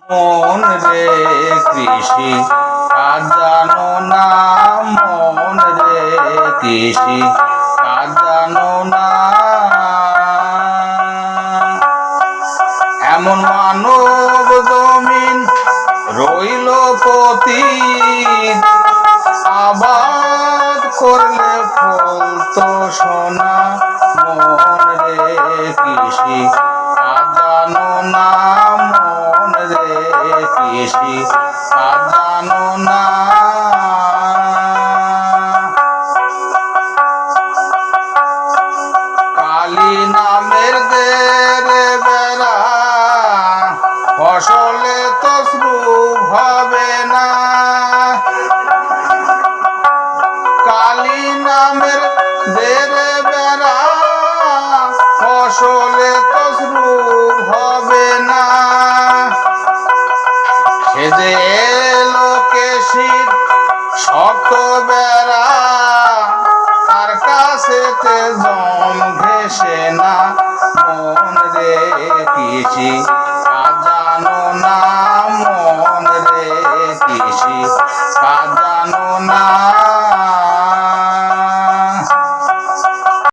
মন রে কৃষি কাজ জানো না, মন রে কৃষি কাজ জানো না। এমন মানব জমিন রইল পতিত, আবাদ করলে ফলতো সোনা। মন রে কৃষি কাজ জানো না, মন রে কৃষি কাজ জানো না। কালী নামের দের বেড়া, ফসলে তসরূপ হবে না। কালী নামের দের বেড়া, ফসলে তসরূপ হবে না। সে যে এলো কেশির শক্ত বেড়া, তার কাছেতে জম ঘেসে না। মন রে কৃষি কাজ জানো না, মন রে কৃষি কাজ জানো না।